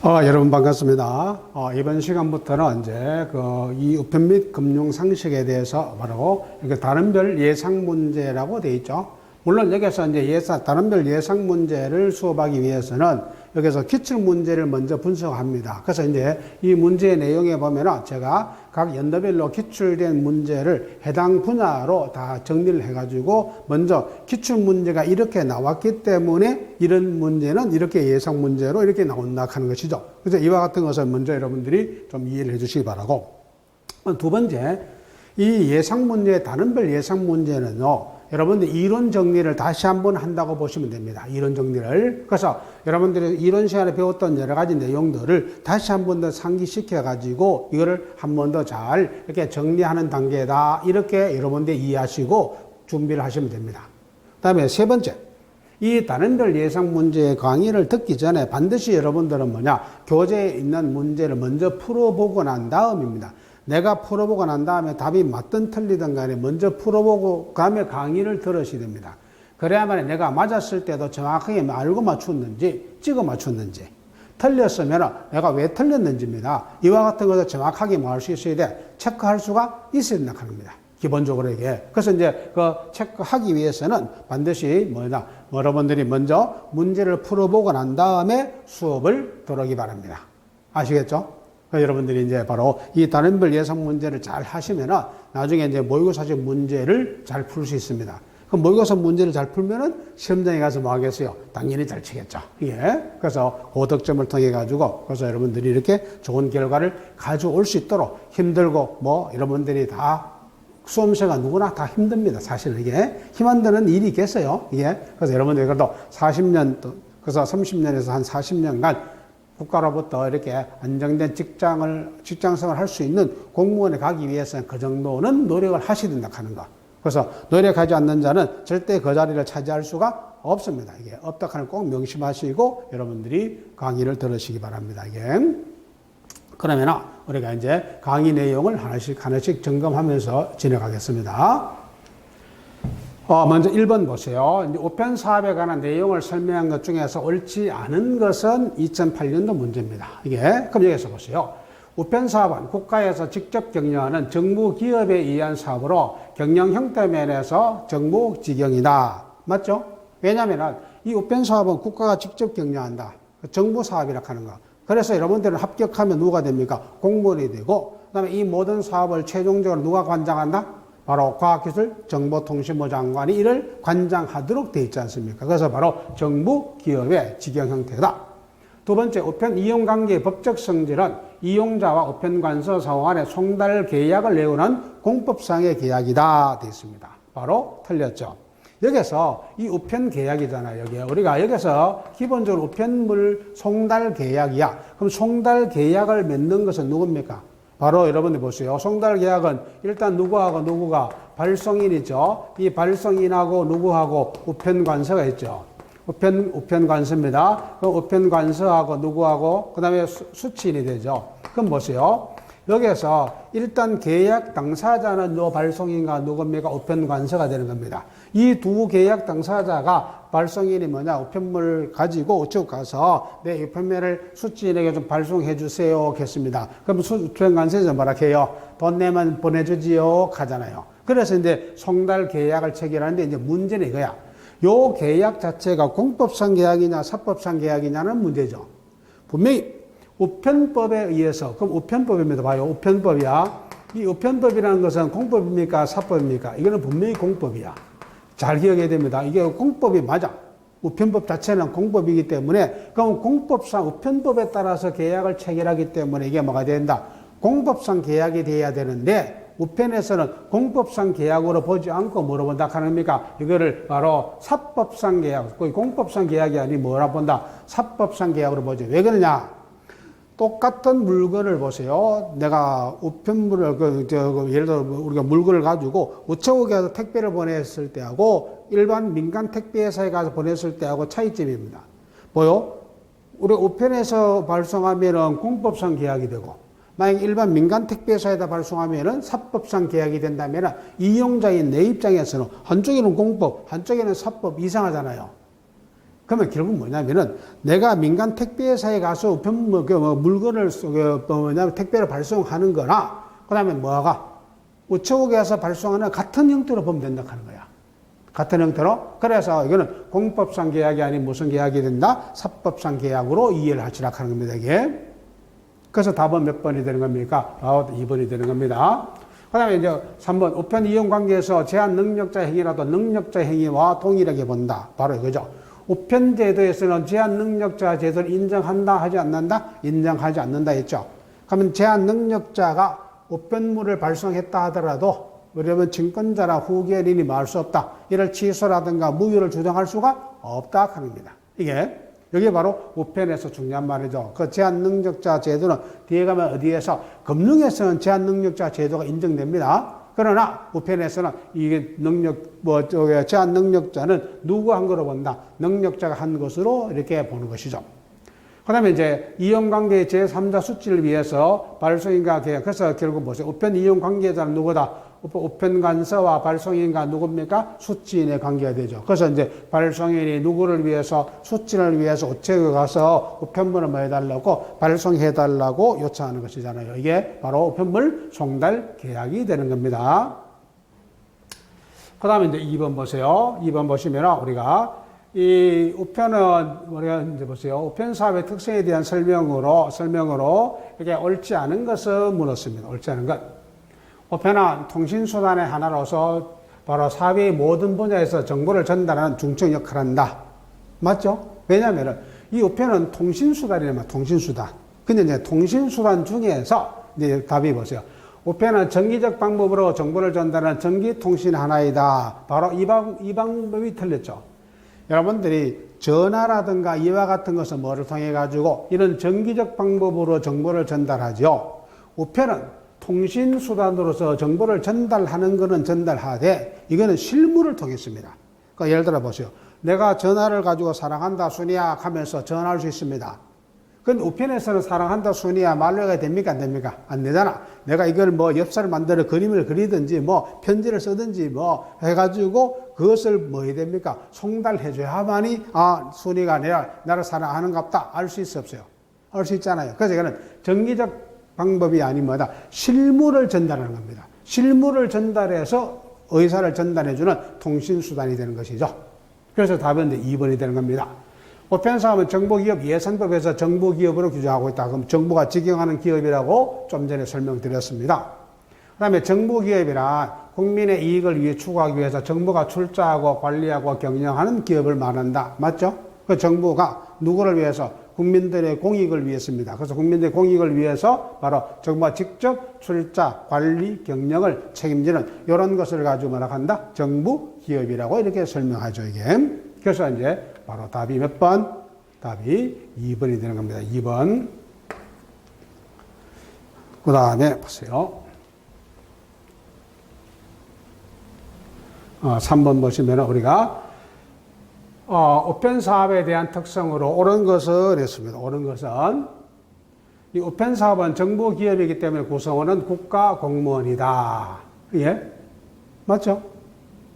여러분 반갑습니다. 이번 시간부터는 이제 이 우편 및 금융 상식에 대해서 바로 다른별 예상 문제라고 되어 있죠. 물론 여기서 이제 다른별 예상 문제를 수업하기 위해서는 여기서 기출 문제를 먼저 분석합니다. 그래서 이제 이 문제의 내용에 보면은 제가 각 연도별로 기출된 문제를 해당 분야로 다 정리를 해가지고 먼저 기출 문제가 이렇게 나왔기 때문에 이런 문제는 이렇게 예상 문제로 이렇게 나온다 하는 것이죠. 그래서 이와 같은 것을 먼저 여러분들이 좀 이해를 해 주시기 바라고. 두 번째, 이 예상 문제, 다른별 예상 문제는요, 여러분들 이론 정리를 다시 한번 한다고 보시면 됩니다. 이론 정리를. 그래서 여러분들이 이론 시간에 배웠던 여러 가지 내용들을 다시 한번 더 상기시켜 가지고 이거를 한 번 더 잘 이렇게 정리하는 단계다. 이렇게 여러분들이 이해하시고 준비를 하시면 됩니다. 그 다음에 세 번째. 이 다른별 예상 문제 강의를 듣기 전에 반드시 여러분들은 교재에 있는 문제를 먼저 풀어보고 난 다음입니다. 내가 풀어보고 난 다음에 답이 맞든 틀리든 간에 먼저 풀어보고 그다음에 강의를 들으셔야 됩니다. 그래야만 내가 맞았을 때도 정확하게 알고 맞췄는지 찍어 맞췄는지 틀렸으면 내가 왜 틀렸는지입니다. 이와 같은 것을 정확하게 알 수 있어야 돼. 체크할 수가 있어야 된다 합니다. 기본적으로 이게. 그래서 이제 체크하기 위해서는 반드시 여러분들이 먼저 문제를 풀어보고 난 다음에 수업을 들어오기 바랍니다. 아시겠죠? 여러분들이 이제 바로 이 다른별 예상 문제를 잘 하시면은 나중에 이제 모의고사식 문제를 잘 풀 수 있습니다. 그럼 모의고사 문제를 잘 풀면은 시험장에 가서 뭐 하겠어요? 당연히 잘 치겠죠. 예. 그래서 고득점을 통해 가지고 그래서 여러분들이 이렇게 좋은 결과를 가져올 수 있도록 힘들고 여러분들이 다 수험생가 누구나 다 힘듭니다. 사실 이게 힘 안 드는 일이 있겠어요. 이게. 그래서 여러분들이 그래도 40년 그래서 30년에서 한 40년간 국가로부터 이렇게 안정된 직장생활을 할 수 있는 공무원에 가기 위해서는 그 정도는 노력을 하셔야 된다 하는 거. 그래서 노력하지 않는 자는 절대 그 자리를 차지할 수가 없습니다. 이게 없다 하는 꼭 명심하시고 여러분들이 강의를 들으시기 바랍니다. 이게. 그러면 우리가 이제 강의 내용을 하나씩 점검하면서 진행하겠습니다. 먼저 1번 보세요. 이제 우편 사업에 관한 내용을 설명한 것 중에서 옳지 않은 것은 2008년도 문제입니다. 그럼 여기서 보세요. 우편 사업은 국가에서 직접 경영하는 정부 기업에 의한 사업으로 경영 형태 면에서 정부 직영이다. 맞죠? 왜냐하면 이 우편 사업은 국가가 직접 경영한다. 정부 사업이라고 하는 거. 그래서 여러분들은 합격하면 누가 됩니까? 공무원이 되고, 그 다음에 이 모든 사업을 최종적으로 누가 관장한다? 바로 과학기술정보통신부 장관이 이를 관장하도록 되어 있지 않습니까? 그래서 바로 정부 기업의 직영 형태다. 두 번째, 우편 이용관계의 법적 성질은 이용자와 우편관서 사원 간의 송달 계약을 내우는 공법상의 계약이다. 되어 있습니다. 바로 틀렸죠. 여기서 이 우편 계약이잖아요. 우리가 여기서 기본적으로 우편물 송달 계약이야. 그럼 송달 계약을 맺는 것은 누굽니까? 바로 여러분들 보세요. 송달 계약은 일단 누구가 발송인이죠. 이 발송인하고 누구하고 우편관서가 있죠. 우편관서입니다. 그 우편관서하고 누구하고 그 다음에 수취인이 되죠. 그럼 보세요. 여기서 일단 계약 당사자는 발송인과 누굽니까? 우편관서가 되는 겁니다. 이 두 계약 당사자가 발송인이 우편물 가지고 우측 가서 내 우편물을 수취인에게 좀 발송해 주세요 했습니다. 그럼 우편관서에서 뭐라 해요? 돈 내면 보내주지요 하잖아요. 그래서 이제 송달 계약을 체결하는데 이제 문제는 이거야. 요 계약 자체가 공법상 계약이냐 사법상 계약이냐는 문제죠. 분명히 우편법에 의해서, 그럼 우편법입니다. 봐요. 우편법이야. 이 우편법이라는 것은 공법입니까? 사법입니까? 이거는 분명히 공법이야. 잘 기억해야 됩니다. 이게 공법이 맞아. 우편법 자체는 공법이기 때문에, 그럼 공법상, 우편법에 따라서 계약을 체결하기 때문에 이게 뭐가 된다? 공법상 계약이 돼야 되는데, 우편에서는 공법상 계약으로 보지 않고 뭐로 본다 하는겁니까? 이거를 바로 사법상 계약, 거의 공법상 계약이 아니고 뭐라 본다? 사법상 계약으로 보죠. 왜 그러냐? 똑같은 물건을 보세요. 내가 우편물을, 예를 들어 우리가 물건을 가지고 우체국에 가서 택배를 보냈을 때하고 일반 민간 택배회사에 가서 보냈을 때하고 차이점입니다. 뭐요? 우리 우편에서 발송하면은 공법상 계약이 되고, 만약 일반 민간 택배회사에다 발송하면은 사법상 계약이 된다면은 이용자인 내 입장에서는 한쪽에는 공법, 한쪽에는 사법 이상하잖아요. 그러면 결국 뭐냐면은 내가 민간 택배사에 가서 우편 물건을 택배로 발송하는 거나 그다음에 뭐가 우체국에서 발송하는 같은 형태로 보면 된다 하는 거야. 같은 형태로. 그래서 이거는 공법상 계약이 아닌 무슨 계약이 된다? 사법상 계약으로 이해를 하시라 하는 겁니다, 이게. 그래서 답은 몇 번이 되는 겁니까? 2번이 되는 겁니다. 그 다음에 이제 3번. 우편 이용 관계에서 제한 능력자 행위라도 능력자 행위와 동일하게 본다. 바로 이거죠. 우편 제도에서는 제한 능력자 제도를 인정한다, 하지 않는다? 인정하지 않는다 했죠. 그러면 제한 능력자가 우편물을 발송했다 하더라도 그러면 증권자나 후계인이 말 수 없다. 이를 취소라든가 무효를 주장할 수가 없다 하는 겁니다. 이게 바로 우편에서 중요한 말이죠. 그 제한 능력자 제도는 뒤에 가면 어디에서 금융에서는 제한 능력자 제도가 인정됩니다. 그러나 우편에서는 이게 제한 능력자는 누구 한 거로 본다? 능력자가 한 것으로 이렇게 보는 것이죠. 그 다음에 이제 이용관계의 제3자 수치를 위해서 발송인과 계약. 그래서 결국 보세요. 우편 이용관계자는 누구다? 우편관서와 발송인과 누굽니까? 수취인의 관계가 되죠. 그래서 이제 발송인이 누구를 위해서, 수취인을 위해서 우체국에 가서 우편물을 뭐 해달라고, 발송해달라고 요청하는 것이잖아요. 이게 바로 우편물 송달 계약이 되는 겁니다. 그 다음에 이제 2번 보세요. 2번 보시면 우리가 이 우편은 우리가 이제 보세요. 우편 사업의 특성에 대한 설명으로 이게 옳지 않은 것을 물었습니다. 옳지 않은 것. 우편은 통신수단의 하나로서 바로 사회의 모든 분야에서 정보를 전달하는 중증 역할을 한다. 맞죠? 왜냐하면 이 우편은 통신수단이란 통신수단. 근데 이제 통신수단 중에서 이제 답이 보세요. 우편은 정기적 방법으로 정보를 전달하는 전기통신 하나이다. 바로 이 방법이 틀렸죠. 여러분들이 전화라든가 이와 같은 것은 뭐를 통해 가지고 이런 정기적 방법으로 정보를 전달하죠. 우편은 통신수단으로서 정보를 전달하는 것은 전달하되 이거는 실무를 통했습니다. 그러니까 예를 들어 보세요. 내가 전화를 가지고 사랑한다 순이야 하면서 전화할 수 있습니다. 근데 우편에서는 사랑한다 순이야 말로 해야 됩니까? 안 됩니까? 안 되잖아. 내가 이걸 뭐 엽서를 만들어 그림을 그리든지 뭐 편지를 쓰든지 뭐 해가지고 그것을 뭐 해야 됩니까? 송달해줘야만이 순이가 나를 사랑하는갑다 알 수 있어 없어요? 알 수 있잖아요. 그래서 이거는 정기적 방법이 아닌 뭐다? 실무를 전달하는 겁니다. 실무를 전달해서 의사를 전달해주는 통신수단이 되는 것이죠. 그래서 답은 2번이 되는 겁니다. 우편사업은 정보기업 예산법에서 정보기업으로 규정하고 있다. 그럼 정부가 직영하는 기업이라고 좀 전에 설명드렸습니다. 그 다음에 정보기업이란 국민의 이익을 위해 추구하기 위해서 정부가 출자하고 관리하고 경영하는 기업을 말한다. 맞죠? 그 정부가 누구를 위해서? 국민들의 공익을 위해서입니다. 그래서 국민들의 공익을 위해서 바로 정부가 직접 출자, 관리, 경영을 책임지는 이런 것을 가지고 뭐라 한다? 정부 기업이라고 이렇게 설명하죠, 이게. 그래서 이제 바로 답이 몇 번? 답이 2번이 되는 겁니다. 2번. 그 다음에 보세요. 3번 보시면 우리가 우편 사업에 대한 특성으로 옳은 것은 했습니다. 옳은 것은 이 우편 사업은 정부 기업이기 때문에 구성원은 국가 공무원이다. 예? 맞죠?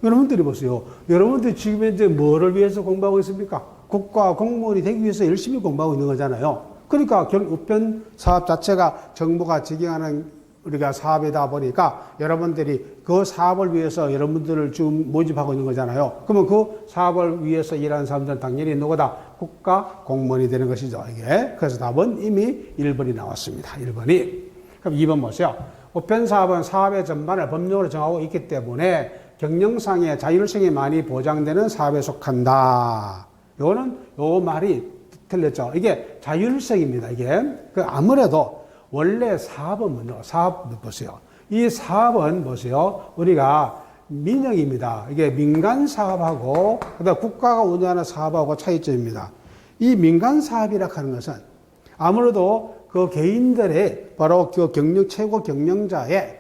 여러분들이 보세요. 여러분들이 지금 현재 뭐를 위해서 공부하고 있습니까? 국가 공무원이 되기 위해서 열심히 공부하고 있는 거잖아요. 그러니까 결국 우편 사업 자체가 정부가 직영하는 우리가 사업이다 보니까 여러분들이 그 사업을 위해서 여러분들을 지금 모집하고 있는 거잖아요. 그러면 그 사업을 위해서 일하는 사람들은 당연히 누구다? 국가 공무원이 되는 것이죠. 이게. 그래서 답은 이미 1번이 나왔습니다. 1번이. 그럼 2번 보세요. 우편 사업은 사업의 전반을 법령으로 정하고 있기 때문에 경영상의 자율성이 많이 보장되는 사업에 속한다. 요 말이 틀렸죠. 이게 자율성입니다. 이게. 아무래도 원래 사업은 뭐냐? 사업 보세요. 이 사업은 보세요. 우리가 민영입니다. 이게 민간 사업하고 그다음 국가가 운영하는 사업하고 차이점입니다. 이 민간 사업이라 하는 것은 아무래도 그 개인들의 바로 그 최고 경영자의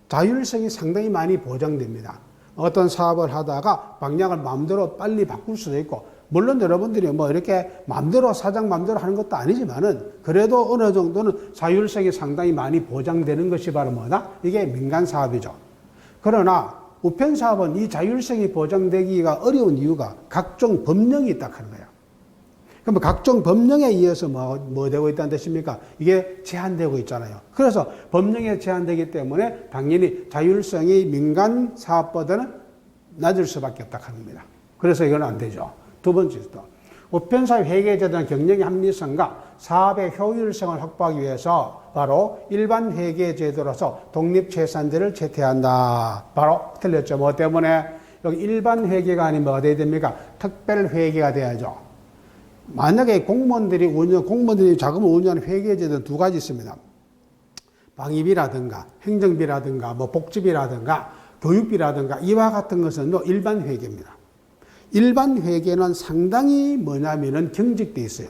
자율성이 상당히 많이 보장됩니다. 어떤 사업을 하다가 방향을 마음대로 빨리 바꿀 수도 있고, 물론 여러분들이 뭐 이렇게 마음대로 사장 마음대로 하는 것도 아니지만은 그래도 어느 정도는 자율성이 상당히 많이 보장되는 것이 바로 뭐다? 이게 민간 사업이죠. 그러나 우편 사업은 이 자율성이 보장되기가 어려운 이유가 각종 법령이 있다 하는 거예요. 그럼 각종 법령에 의해서 뭐 되고 있다는 뜻입니까? 이게 제한되고 있잖아요. 그래서 법령에 제한되기 때문에 당연히 자율성이 민간 사업보다는 낮을 수밖에 없다 하는 겁니다. 그래서 이건 안 되죠. 두 번째도 우편사업 회계제도는 경영의 합리성과 사업의 효율성을 확보하기 위해서 바로 일반 회계제도로서 독립채산제를 채택한다. 바로 틀렸죠. 뭐 때문에? 여기 일반 회계가 아니면 뭐가 돼야 됩니까? 특별 회계가 돼야죠. 만약에 공무원들이 자금을 운영하는 회계제도는 두 가지 있습니다. 방위비라든가 행정비라든가 뭐 복지비라든가 교육비라든가 이와 같은 것은 일반 회계입니다. 일반 회계는 상당히 뭐냐면은 경직돼 있어요.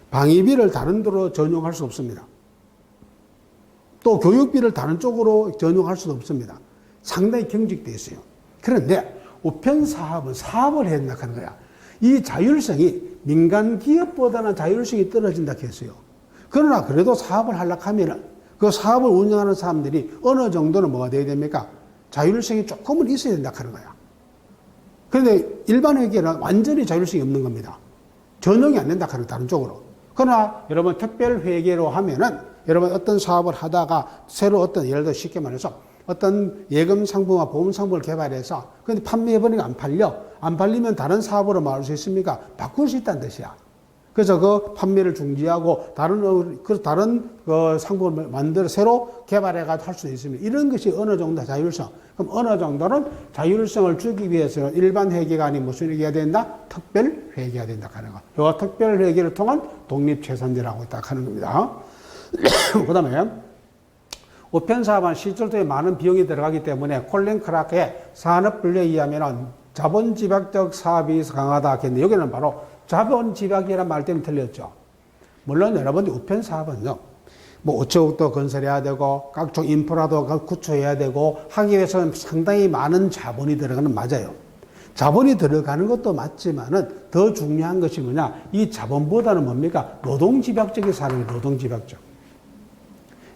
방위비를 다른 데로 전용할 수 없습니다. 또 교육비를 다른 쪽으로 전용할 수도 없습니다. 상당히 경직돼 있어요. 그런데 우편사업은 사업을 해야 된다 하는 거야. 이 자율성이 민간 기업보다는 자율성이 떨어진다 했어요. 그러나 그래도 사업을 하려고 하면은 그 사업을 운영하는 사람들이 어느 정도는 뭐가 돼야 됩니까? 자율성이 조금은 있어야 된다 하는 거야. 그런데 일반 회계는 완전히 자율성이 없는 겁니다. 전용이 안 된다 하는 다른 쪽으로. 그러나 여러분 특별 회계로 하면은 여러분 어떤 사업을 하다가 새로 어떤 예를 들어 쉽게 말해서 어떤 예금 상품과 보험 상품을 개발해서 근데 판매해버리니까 안 팔려. 안 팔리면 다른 사업으로 말할 수 있습니까? 바꿀 수 있다는 뜻이야. 그래서 그 판매를 중지하고 다른 상품을 만들어 새로 개발해가지고 할 수 있습니다. 이런 것이 어느 정도 자율성. 그럼 어느 정도는 자율성을 주기 위해서는 일반 회계가 아닌 무슨 회계가 된다? 특별 회계가 된다 하는 거. 이 특별 회계를 통한 독립재산제라고 딱 하는 겁니다. 그 다음에 우편사업은 실질적으로 많은 비용이 들어가기 때문에 콜린 크라크의 산업분류에 의하면 자본집약적 사업이 강하다 했는데 여기는 바로 자본집약이라는 말 때문에 틀렸죠. 물론 여러분들 우편사업은요. 뭐 우체국도 건설해야 되고 각종 인프라도 구축해야 되고 하기 위해서는 상당히 많은 자본이 들어가는 맞아요. 자본이 들어가는 것도 맞지만은 더 중요한 것이 뭐냐. 이 자본보다는 뭡니까? 노동집약적인 사람이 노동집약적.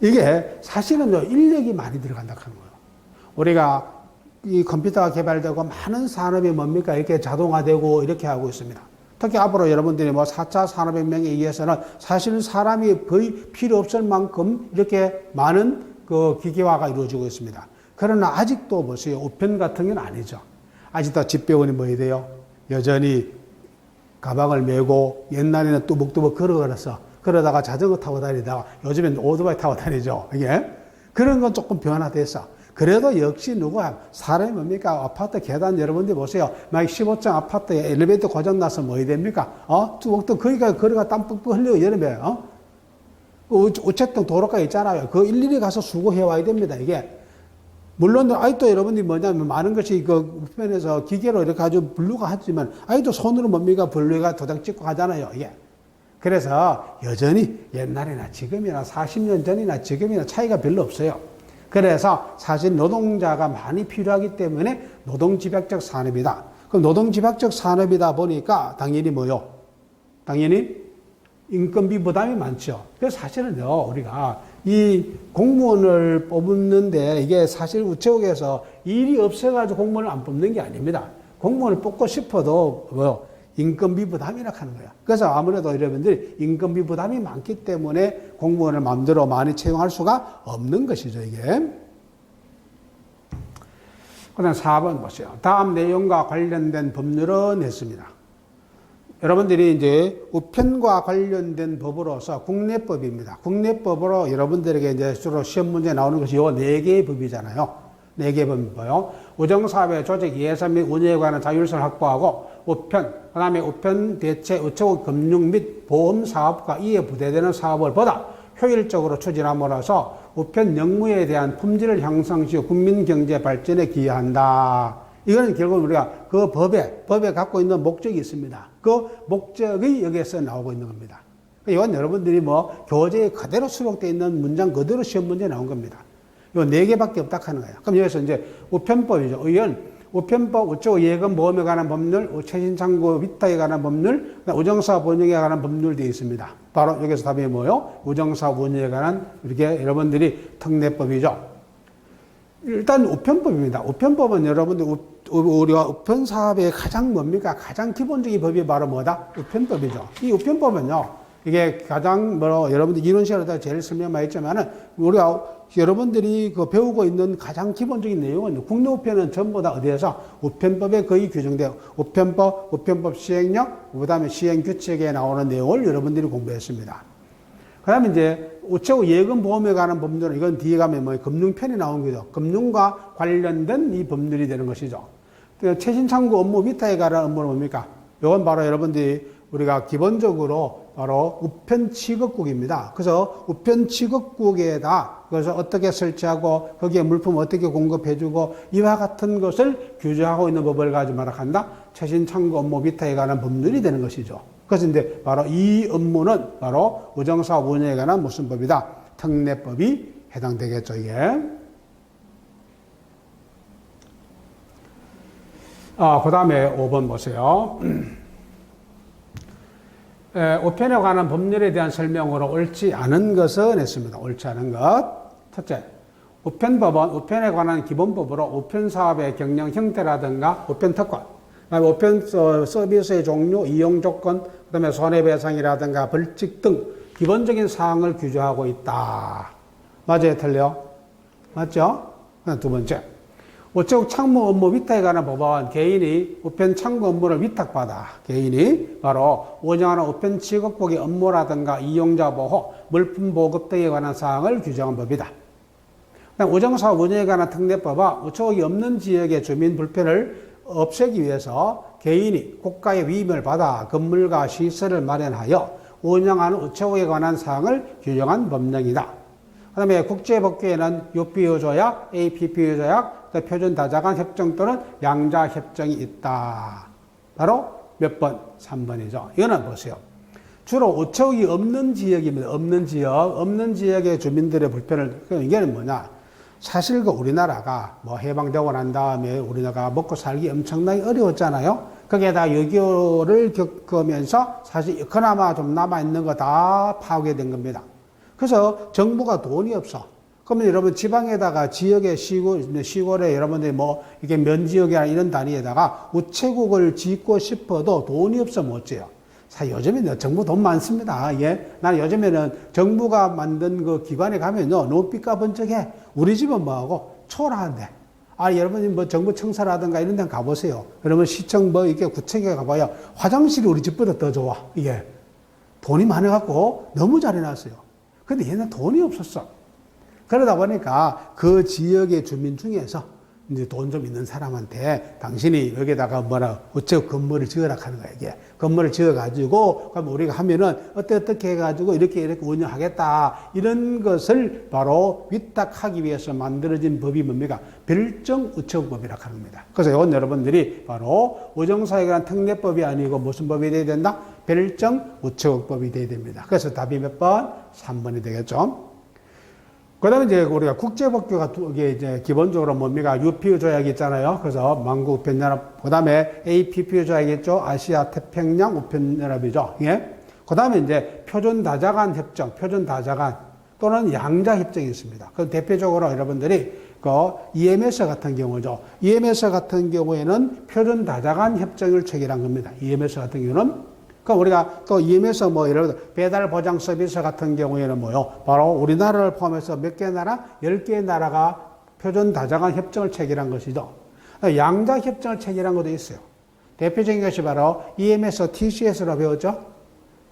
이게 사실은 인력이 많이 들어간다고 하는 거예요. 우리가 이 컴퓨터가 개발되고 많은 산업이 뭡니까? 이렇게 자동화되고 이렇게 하고 있습니다. 특히 앞으로 여러분들이 뭐 4차 산업혁명에 의해서는 사실은 사람이 거의 필요 없을 만큼 이렇게 많은 그 기계화가 이루어지고 있습니다. 그러나 아직도 보세요. 우편 같은 건 아니죠. 아직도 집배원이 뭐 해야 돼요? 여전히 가방을 메고 옛날에는 뚜벅뚜벅 걸어서 그러다가 자전거 타고 다니다가 요즘엔 오토바이 타고 다니죠. 이게 그런 건 조금 변화됐어. 그래도 역시 누가 사람이 뭡니까? 아파트 계단 여러분들 보세요. 막 15층 아파트에 엘리베이터 고장 나서 뭐 해야 됩니까? 뚜벅뚜벅 거기가 걸어가 땀 뿜뿜 흘려요. 여름에. 우체통 도로가 있잖아요. 그 일일이 가서 수거해 와야 됩니다. 이게 물론 아직도 여러분들이 뭐냐면 많은 것이 그 우편에서 기계로 이렇게 아주 분류가 하지만 아직도 손으로 뭡니까? 분류가 도장 찍고 하잖아요. 이게. 그래서 여전히 옛날이나 지금이나 40년 전이나 지금이나 차이가 별로 없어요. 그래서 사실 노동자가 많이 필요하기 때문에 노동집약적 산업이다. 그럼 노동집약적 산업이다 보니까 당연히 뭐요? 당연히 인건비 부담이 많죠. 그래서 사실은요, 우리가 이 공무원을 뽑는데 이게 사실 우체국에서 일이 없어가지고 공무원을 안 뽑는 게 아닙니다. 공무원을 뽑고 싶어도 뭐요? 인건비 부담이라 하는 거야. 그래서 아무래도 여러분들이 인건비 부담이 많기 때문에 공무원을 마음대로 많이 채용할 수가 없는 것이죠, 이게. 그 다음 4번 보세요. 다음 내용과 관련된 법률은 했습니다. 여러분들이 이제 우편과 관련된 법으로서 국내법입니다. 국내법으로 여러분들에게 이제 주로 시험 문제 나오는 것이 요 4개의 법이잖아요. 4개의 법이고요. 우정사업의 조직, 예산 및 운영에 관한 자율성을 확보하고 우편, 그 다음에 우편 대체 우체국 금융 및 보험 사업과 이에 부대되는 사업을 보다 효율적으로 추진함으로써 우편 영무에 대한 품질을 향상시켜 국민 경제 발전에 기여한다. 이거는 결국 우리가 그 법에 갖고 있는 목적이 있습니다. 그 목적이 여기에서 나오고 있는 겁니다. 이건 여러분들이 뭐 교재에 그대로 수록되어 있는 문장 그대로 시험 문제에 나온 겁니다. 요 4개밖에 없다 하는 거예요. 그럼 여기서 이제 우편법이죠. 이건 우편법, 우체국 예금 보험에 관한 법률, 최신창고 위탁에 관한 법률, 우정사업 운영에 관한 법률 되어 있습니다. 바로 여기서 답이 뭐예요? 우정사업 운영에 관한 이렇게 여러분들이 특례법이죠. 일단 우편법입니다. 우편법은 여러분들 우리가 우편 사업의 가장 뭡니까? 가장 기본적인 법이 바로 뭐다? 우편법이죠. 이 우편법은요, 이게 가장 여러분들 이론 시간에 제일 설명 많이 했지만은 우리가 여러분들이 그 배우고 있는 가장 기본적인 내용은 국내 우편은 전부 다 어디에서 우편법에 거의 규정되어 우편법, 우편법 시행령, 그다음에 시행 규칙에 나오는 내용을 여러분들이 공부했습니다. 그다음에 이제 우체국 예금 보험에 관한 법률은 이건 뒤에 가면 뭐 금융편이 나온 거죠. 금융과 관련된 이 법률이 되는 것이죠. 최신 창구 업무 위탁에 관한 업무는 뭡니까? 이건 바로 여러분들이 우리가 기본적으로 바로 우편 취급국입니다. 그래서 우편 취급국에다 그래서 어떻게 설치하고 거기에 물품 어떻게 공급해주고 이와 같은 것을 규정하고 있는 법을 가지고 말한다. 최신 창구 업무 위탁에 관한 법률이 되는 것이죠. 그래서 이제 바로 이 업무는 바로 의정사업 운영에 관한 무슨 법이다? 특례법이 해당되겠죠, 이게. 그 다음에 5번 보세요. 우편에 관한 법률에 대한 설명으로 옳지 않은 것은 했습니다. 옳지 않은 것. 첫째, 우편법은 우편에 관한 기본법으로 우편 사업의 경영 형태라든가 우편 특권, 그다음에 우편 서비스의 종류, 이용 조건, 그다음에 손해배상이라든가 벌칙 등 기본적인 사항을 규정하고 있다. 맞아요, 틀려? 맞죠? 두 번째, 우체국 창무 업무 위탁에 관한 법은 개인이 우편 창구 업무를 위탁받아 개인이 바로 운영하는 우편 취급국의 업무라든가 이용자 보호, 물품 보급 등에 관한 사항을 규정한 법이다. 우정사업 운영에 관한 특례법은 우체국이 없는 지역의 주민 불편을 없애기 위해서 개인이 국가의 위임을 받아 건물과 시설을 마련하여 운영하는 우체국에 관한 사항을 규정한 법령이다. 그 다음에 국제법규에는 UPU 조약, APPU 조약, 표준 다자간 협정 또는 양자 협정이 있다. 바로 몇 번? 3번이죠. 이거는 보세요. 주로 우체국이 없는 지역입니다. 없는 지역의 주민들의 불편을, 이게는 뭐냐? 사실 그 우리나라가 뭐 해방되고 난 다음에 우리나라가 먹고 살기 엄청나게 어려웠잖아요. 거기에다 6.25를 겪으면서 사실 그나마 좀 남아있는 거 다 파괴된 겁니다. 그래서 정부가 돈이 없어. 그러면 여러분 지방에다가 지역의 시골에 여러분들이 뭐 이게 면지역이나 이런 단위에다가 우체국을 짓고 싶어도 돈이 없어 못 지어요. 사실 요즘에는 정부 돈 많습니다. 예. 나는 요즘에는 정부가 만든 그 기관에 가면요. 너무 삐까번쩍해. 우리 집은 뭐하고 초라한데. 여러분이 뭐 정부 청사라든가 이런 데 가보세요. 여러분 시청 뭐 이렇게 구청에 가봐요. 화장실이 우리 집보다 더 좋아. 이게. 돈이 많아갖고 너무 잘 해놨어요. 근데 얘는 돈이 없었어. 그러다 보니까 그 지역의 주민 중에서 이제 돈 좀 있는 사람한테 당신이 여기다가 우체국 건물을 지으라 하는 거야, 이게. 건물을 지어가지고, 그럼 우리가 하면은 어떻게 해가지고 이렇게 운영하겠다. 이런 것을 바로 위탁하기 위해서 만들어진 법이 뭡니까? 별정 우체국법이라고 합니다. 그래서 이건 여러분들이 바로 우정사에 관한 특례법이 아니고 무슨 법이 돼야 된다? 별정 우체국법이 돼야 됩니다. 그래서 답이 몇 번? 3번이 되겠죠. 그 다음에 이제 우리가 국제법규가 이게 이제 기본적으로 뭡니까? UPU 조약이 있잖아요. 그래서 만국 우편연합, 그 다음에 APPU 조약이 있죠. 아시아 태평양 우편연합이죠. 예. 그 다음에 이제 표준 다자간 협정, 표준 다자간 또는 양자 협정이 있습니다. 그 대표적으로 여러분들이 그 EMS 같은 경우죠. EMS 같은 경우에는 표준 다자간 협정을 체결한 겁니다. EMS 같은 경우는. 그러니까 우리가 또 EMS 뭐 예를 들어 배달 보장 서비스 같은 경우에는 뭐요? 바로 우리나라를 포함해서 몇 개 나라? 10개의 나라가 표준 다자간 협정을 체결한 것이죠. 양자 협정을 체결한 것도 있어요. 대표적인 것이 바로 EMS, TCS로 배웠죠?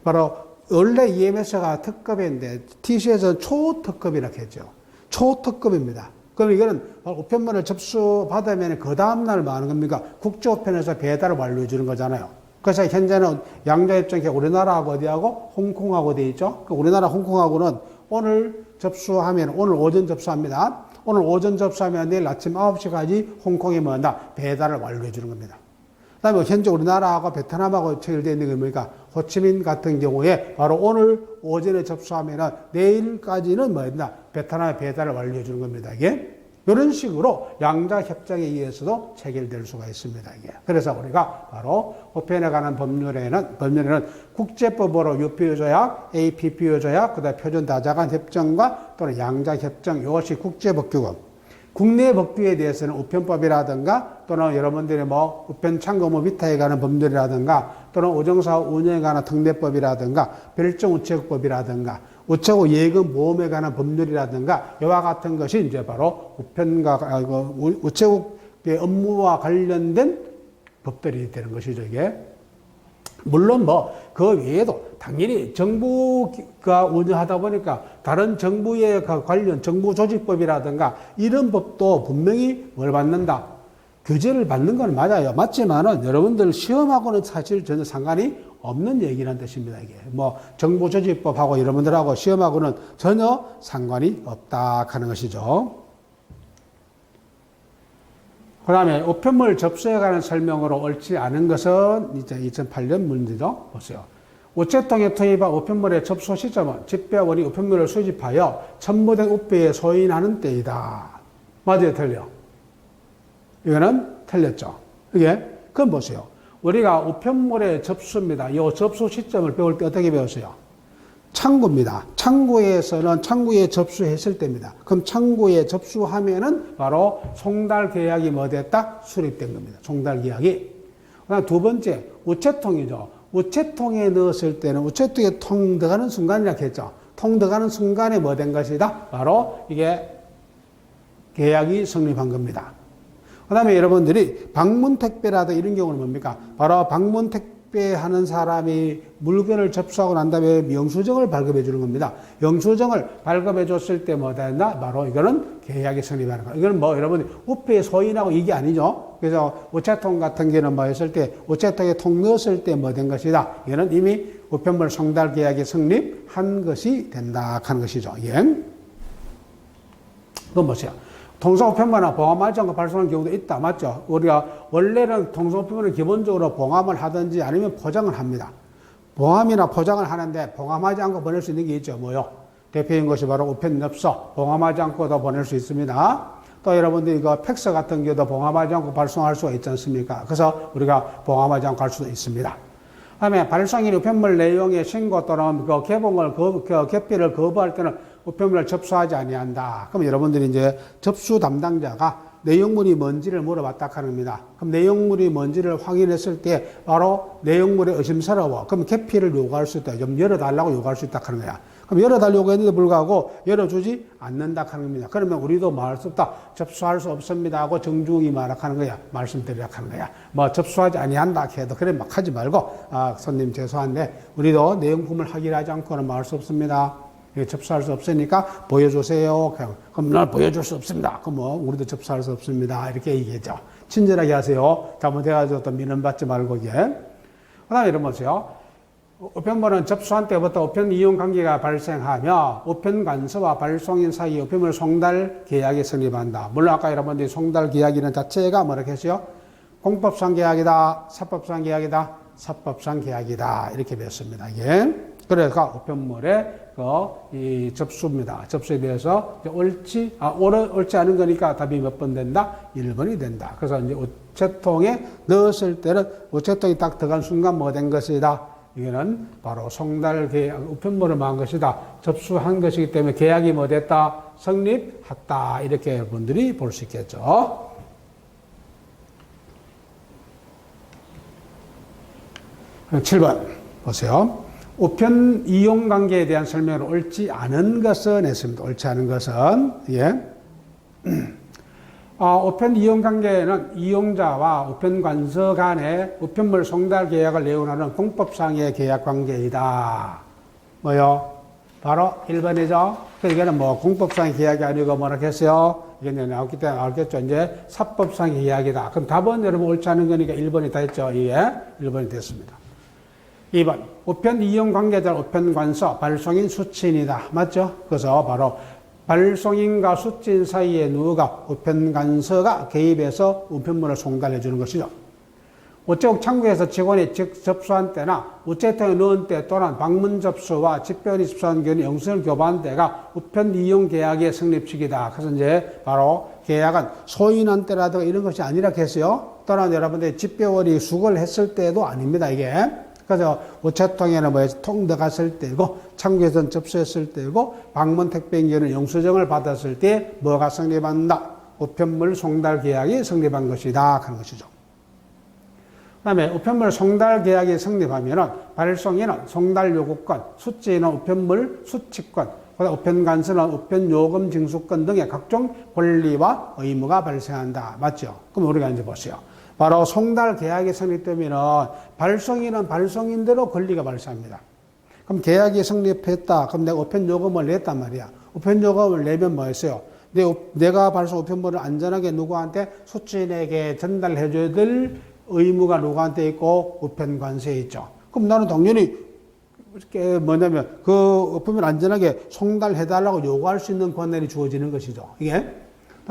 바로 원래 EMS가 특급인데 TCS는 초특급이라고 했죠. 초특급입니다. 그럼 이거는 우편물을 접수받으면 그 다음날 뭐 하는 겁니까? 국제우편에서 배달을 완료해 주는 거잖아요. 그래서 현재는 양자협정이 우리나라하고 어디하고 홍콩하고 돼 있죠. 우리나라 홍콩하고는 오늘 접수하면 오늘 오전 접수합니다. 오늘 오전 접수하면 내일 아침 9시까지 홍콩에 뭐한다? 배달을 완료해 주는 겁니다. 그다음에 현재 우리나라하고 베트남하고 체결되어 있는 게 뭡니까? 호치민 같은 경우에 바로 오늘 오전에 접수하면 내일까지는 뭐한다? 베트남에 배달을 완료해 주는 겁니다. 이게. 이런 식으로 양자 협정에 의해서도 체결될 수가 있습니다. 이게. 그래서 우리가 바로 우편에 관한 법률에는 국제법으로 UPU 조약, APPU 조약, 그다음 표준 다자간 협정과 또는 양자 협정 이것이 국제법규고 국내 법규에 대해서는 우편법이라든가 또는 여러분들이 뭐 우편 창고 뭐 위탁에 관한 법률이라든가 또는 오정사업 운영에 관한 특례법이라든가 별정 우체국법이라든가 우체국 예금 보험에 관한 법률이라든가 이와 같은 것이 이제 바로 우체국의 업무와 관련된 법들이 되는 것이죠, 이게. 물론 뭐 그 외에도 당연히 정부가 운영하다 보니까 다른 정부에 관련 정부조직법이라든가 이런 법도 분명히 뭘 받는다? 규제를 받는 건 맞아요. 맞지만은 여러분들 시험하고는 사실 전혀 상관이 없는 얘기라는 뜻입니다, 이게. 뭐 정부조직법하고 여러분들하고 시험하고는 전혀 상관이 없다 하는 것이죠. 그 다음에 우편물 접수에 관한 설명으로 옳지 않은 것은 이제 2008년 문제죠. 보세요. 우체통에 투입한 우편물의 접수 시점은 집배원이 우편물을 수집하여 첨부된 우표에 소인하는 때이다. 맞아요, 틀려? 이거는 틀렸죠. 이게, 그럼 보세요. 우리가 우편물의 접수입니다. 이 접수 시점을 배울 때 어떻게 배웠어요? 창구입니다. 창구에서는 창구에 접수했을 때입니다. 그럼 창구에 접수하면은 바로 송달 계약이 뭐 됐다? 수립된 겁니다. 송달 계약이. 그다음 두 번째, 우체통이죠. 우체통에 넣었을 때는 우체통에 통 들어가는 순간이라고 했죠. 통 들어가는 순간에 뭐 된 것이다? 바로 이게 계약이 성립한 겁니다. 그 다음에 여러분들이 방문 택배라든 이런 경우는 뭡니까? 바로 방문 택배하는 사람이 물건을 접수하고 난 다음에 영수증을 발급해 주는 겁니다. 영수증을 발급해 줬을 때 뭐 된다? 바로 이거는 계약이 성립하는 거. 이거는 뭐 여러분이 우표에 소인하고 이게 아니죠. 그래서 우체통 같은 경우는 뭐 했을 때 우체통에 통 넣었을 때 뭐 된 것이다. 이거는 이미 우편물 송달 계약이 성립한 것이 된다 하는 것이죠. 예. 그건 뭐죠? 통상우편물은 봉함하지 않고 발송하는 경우도 있다. 맞죠? 우리가 원래는 통상우편물은 기본적으로 봉함을 하든지 아니면 포장을 합니다. 봉함이나 포장을 하는데 봉함하지 않고 보낼 수 있는 게 있죠. 뭐요? 대표인 것이 바로 우편엽서. 봉함하지 않고도 보낼 수 있습니다. 또 여러분들이 이거 팩스 같은 경우도 봉함하지 않고 발송할 수가 있지 않습니까? 그래서 우리가 봉함하지 않고 할 수도 있습니다. 다음에 발송인 우편물 내용의 신고 또는 그 개봉을 개피를 거부할 때는 우편물을 접수하지 아니한다. 그럼 여러분들이 이제 접수 담당자가 내용물이 뭔지를 물어봤다 합니다. 그럼 내용물이 뭔지를 확인했을 때 바로 내용물이 의심스러워. 그럼 개피를 요구할 수 있다. 좀 열어달라고 요구할 수 있다 하는 거야. 그럼 열어달라고 했는데 불구하고 열어주지 않는다 하는 겁니다. 그러면 우리도 말할 수 없다. 접수할 수 없습니다 하고 정중히 말하는 거야. 말씀드리라 하는 거야. 뭐 접수하지 아니한다 해도 그래 막 하지 말고 손님 죄송한데 우리도 내용품을 확인하지 않고는 말할 수 없습니다. 접수할 수 없으니까 보여주세요. 그럼 날 보여줄 수 없습니다. 그럼 뭐 우리도 접수할 수 없습니다. 이렇게 얘기했죠. 친절하게 하세요. 잘못해가지고 또 민원받지 말고 이게. 그 다음에 이런 보세요. 우편물은 접수한 때부터 우편 이용 관계가 발생하며 우편 관서와 발송인 사이에 우편물 송달 계약이 성립한다. 물론 아까 여러분들이 송달 계약이라는 자체가 뭐라고 했어요? 공법상 계약이다, 사법상 계약이다, 사법상 계약이다. 이렇게 배웠습니다. 이게. 그래서 우편물의 이 접수입니다. 접수에 대해서 옳지 않은 거니까 답이 몇 번 된다? 1번이 된다. 그래서 이제 우체통에 넣었을 때는 우체통이 딱 들어간 순간 뭐 된 것이다? 이거는 바로 송달 계약, 우편물을 망한 것이다. 접수한 것이기 때문에 계약이 뭐 됐다? 성립했다. 이렇게 여러분들이 볼 수 있겠죠. 그럼 7번 보세요. 우편 이용 관계에 대한 설명을 옳지 않은 것은 했습니다. 옳지 않은 것은, 예. 우편 이용 관계는 이용자와 우편 관서 간의 우편물 송달 계약을 내용하는 공법상의 계약 관계이다. 뭐요? 바로 1번이죠. 이거는 뭐 공법상의 계약이 아니고 뭐라 했어요? 이게 나왔기 때문에 알겠죠. 이제 사법상의 계약이다. 그럼 답은 여러분 옳지 않은 거니까 1번이 다 했죠. 예. 1번이 됐습니다. 2번. 우편 이용 관계자 우편 관서 발송인 수취인이다. 맞죠? 그래서 바로 발송인과 수취인 사이에 누가 우편 관서가 개입해서 우편물을 송달해 주는 것이죠. 우체국 창구에서 직원이 접수한 때나 우체통에 넣은 때 또는 방문 접수와 집배원이 접수한 경우 영수증을 교부한 때가 우편 이용 계약의 성립식이다. 그래서 이제 바로 계약은 소인한 때라든가 이런 것이 아니라 했어요. 또는 여러분들이 집배원이 수거를 했을 때도 아닙니다. 이게. 그래서 우체통에는 뭐 통 들어갔을 때고 창구에서는 접수했을 때고 방문 택배인 경우는 영수증을 받았을 때 뭐가 성립한다? 우편물 송달 계약이 성립한 것이다 하는 것이죠. 그 다음에 우편물 송달 계약이 성립하면은 발송인은 송달 요구권, 수취인은 우편물 수취권, 우편관서는 우편요금 징수권 등의 각종 권리와 의무가 발생한다. 맞죠? 그럼 우리가 이제 보세요. 바로 송달 계약이 성립되면은 발송인은 발송인대로 권리가 발생합니다. 그럼 계약이 성립했다. 그럼 내가 우편요금을 냈단 말이야. 우편요금을 내면 뭐였어요? 내가 발송 우편물을 안전하게 누구한테 수취인에게 전달해줘야 될 의무가 누구한테 있고 우편관서에 있죠. 그럼 나는 당연히 뭐냐면 그 우편물 안전하게 송달해달라고 요구할 수 있는 권한이 주어지는 것이죠. 이게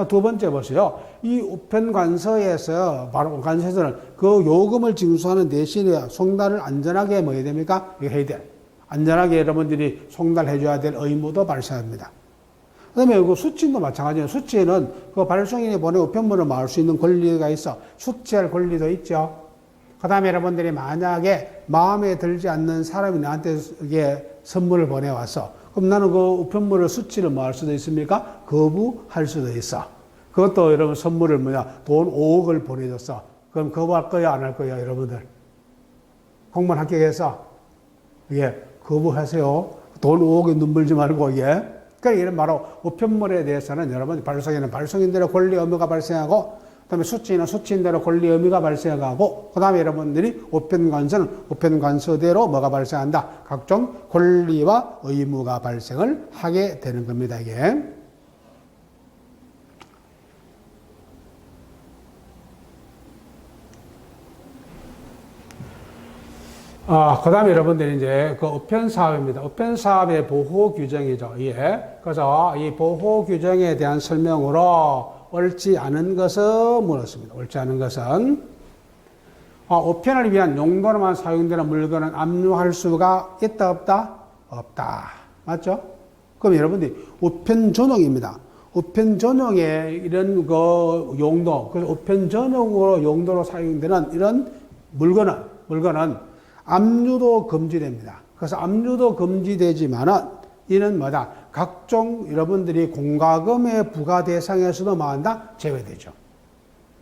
두 번째 보세요. 이 우편관서에서 바로 관서에서는 그 요금을 징수하는 대신에 송달을 안전하게 뭐 해야 됩니까? 이거 해야 돼. 안전하게 여러분들이 송달해줘야 될 의무도 발생합니다. 그 다음에 그 수취인도 마찬가지예요. 수취인은 그 발송인이 보낸 우편물을 막을 수 있는 권리가 있어. 수취할 권리도 있죠. 그 다음에 여러분들이 만약에 마음에 들지 않는 사람이 나한테 이게 선물을 보내왔어. 그럼 나는 그 우편물을 수취를 뭐 할 수도 있습니까? 거부할 수도 있어. 그것도 여러분 선물을 돈 5억을 보내줬어. 그럼 거부할 거야, 안 할 거야, 여러분들? 공무원 합격해서, 예, 거부하세요. 돈 5억에 눈 물지 말고, 예. 그러니까 이런 바로 우편물에 대해서는 여러분 발송인은 발송인대로 권리 의무가 발생하고, 그다음에 수취인은 수취인대로 권리 의무가 발생하고, 그다음에 여러분들이 우편관서는 우편관서대로 뭐가 발생한다? 각종 권리와 의무가 발생을 하게 되는 겁니다. 이게. 그 다음에 여러분들이 이제 그 우편사업입니다. 우편사업의 보호 규정이죠. 예. 그래서 이 보호 규정에 대한 설명으로 옳지 않은 것은 물었습니다. 옳지 않은 것은 우편을 위한 용도로만 사용되는 물건은 압류할 수가 있다, 없다? 없다. 맞죠? 그럼 여러분들이 우편 전용입니다. 우편 전용의 이런 그 용도, 그 우편 전용으로 용도로 사용되는 이런 물건은 압류도 금지됩니다. 그래서 압류도 금지되지만은 이는 뭐다? 각종 여러분들이 공과금의 부과 대상에서도 뭐한다? 제외되죠.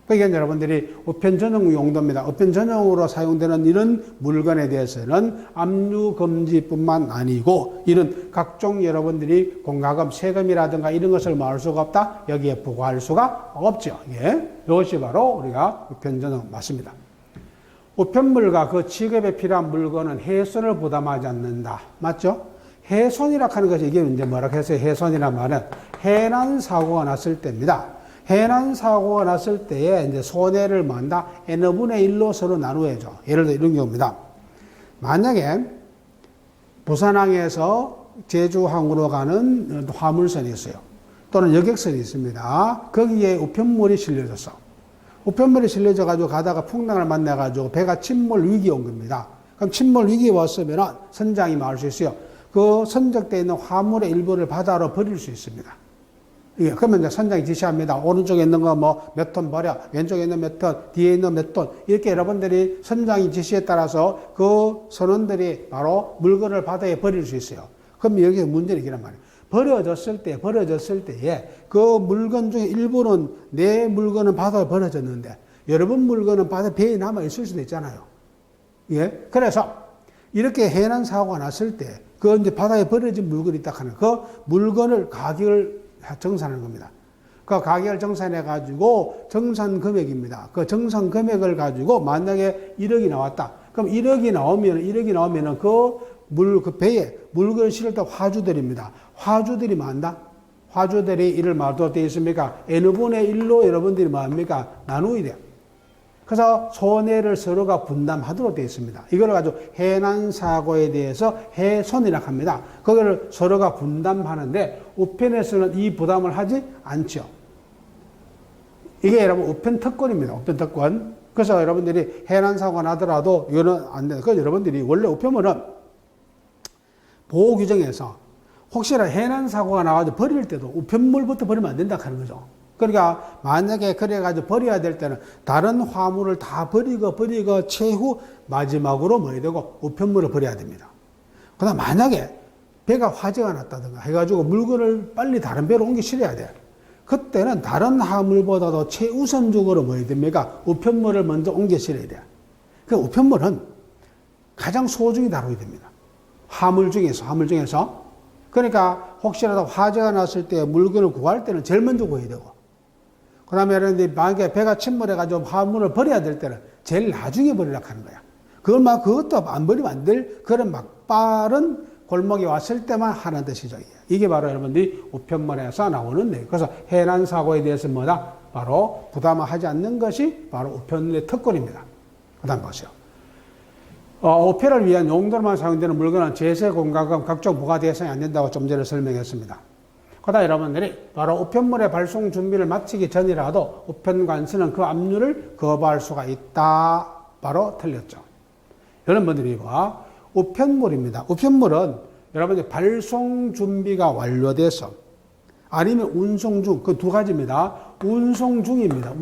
그러니까 여러분들이 우편 전용 용도입니다. 우편 전용으로 사용되는 이런 물건에 대해서는 압류 금지뿐만 아니고 이런 각종 여러분들이 공과금, 세금이라든가 이런 것을 막을 수가 없다? 여기에 부과할 수가 없죠. 예. 이것이 바로 우리가 우편 전용 맞습니다. 우편물과 그 취급에 필요한 물건은 해손을 부담하지 않는다. 맞죠? 해손이라 하는 것이 이게 이제 뭐라고 해서 해손이란 말은 해난 사고가 났을 때입니다. 해난 사고가 났을 때에 이제 손해를 만다 n분의 1로 서로 나누어야죠. 예를 들어 이런 경우입니다. 만약에 부산항에서 제주항으로 가는 화물선이 있어요. 또는 여객선이 있습니다. 거기에 우편물이 실려졌어. 우편물이 실려져가지고 가다가 풍랑을 만나가지고 배가 침몰 위기에 온 겁니다. 그럼 침몰 위기에 왔으면 선장이 막을 수 있어요. 그 선적되어 있는 화물의 일부를 바다로 버릴 수 있습니다. 예, 그러면 이제 선장이 지시합니다. 오른쪽에 있는 거 뭐 몇 톤 버려, 왼쪽에 있는 몇 톤, 뒤에 있는 몇 톤. 이렇게 여러분들이 선장이 지시에 따라서 그 선원들이 바로 물건을 바다에 버릴 수 있어요. 그럼 여기서 문제는 이란 말이에요. 버려졌을 때에 그 물건 중에 일부는 내 물건은 바다에 버려졌는데 여러분 물건은 바다 배에 남아 있을 수도 있잖아요. 예. 그래서 이렇게 해난 사고가 났을 때 그 이제 바다에 버려진 물건이 있다 하는 그 물건을 가격을 정산하는 겁니다. 그 가격을 정산해 가지고 정산 금액입니다. 그 정산 금액을 가지고 만약에 1억이 나왔다. 그럼 1억이 나오면은 그 배에 물건을 실을 때 화주들입니다. 화주들이 뭐 한다? 화주들이 이를 뭐도 되어 있습니까? n분의 1로 여러분들이 뭐 합니까? 나누어야 돼요. 그래서 손해를 서로가 분담하도록 되어 있습니다. 이걸 가지고 해난 사고에 대해서 해손이라고 합니다. 그걸 서로가 분담하는데 우편에서는 이 부담을 하지 않죠. 이게 여러분 우편 특권입니다. 우편 특권. 그래서 여러분들이 해난 사고가 나더라도 이거는 안 돼요. 그래서 여러분들이 원래 우편물은 보호 규정에서 혹시나 해난 사고가 나가지고 버릴 때도 우편물부터 버리면 안 된다 하는 거죠. 그러니까 만약에 그래가지고 버려야 될 때는 다른 화물을 다 버리고 최후 마지막으로 뭐 해야 되고 우편물을 버려야 됩니다. 그다음 만약에 배가 화재가 났다든가 해가지고 물건을 빨리 다른 배로 옮기 실어야 돼. 그때는 다른 화물보다도 최우선적으로 뭐 해야 됩니까? 우편물을 먼저 옮겨 실어야 돼요. 그 우편물은 가장 소중히 다루게 됩니다. 화물 중에서. 그러니까 혹시라도 화재가 났을 때 물건을 구할 때는 제일 먼저 구해야 되고, 그 다음에 만약에 배가 침몰해가지고 화물을 버려야 될 때는 제일 나중에 버리려고 하는 거야. 그것도 안 버리면 안 될 그런 막빠른 골목에 왔을 때만 하는 뜻이죠. 이게 바로 여러분들이 우편물에서 나오는 내용. 그래서 해난 사고에 대해서 뭐다? 바로 부담하지 않는 것이 바로 우편물의 특권입니다. 그 다음 보세요. 우편을 위한 용도로만 사용되는 물건은 제세, 공과금, 각종 부가 대상이 안 된다고 좀 전에 설명했습니다. 그 다음 여러분들이 바로 우편물의 발송 준비를 마치기 전이라도 우편관서는 그 압류를 거부할 수가 있다. 바로 틀렸죠. 여러분들이 우편물입니다. 우편물은 여러분들 발송 준비가 완료돼서 아니면 운송 중, 그 두 가지입니다. 운송 중입니다.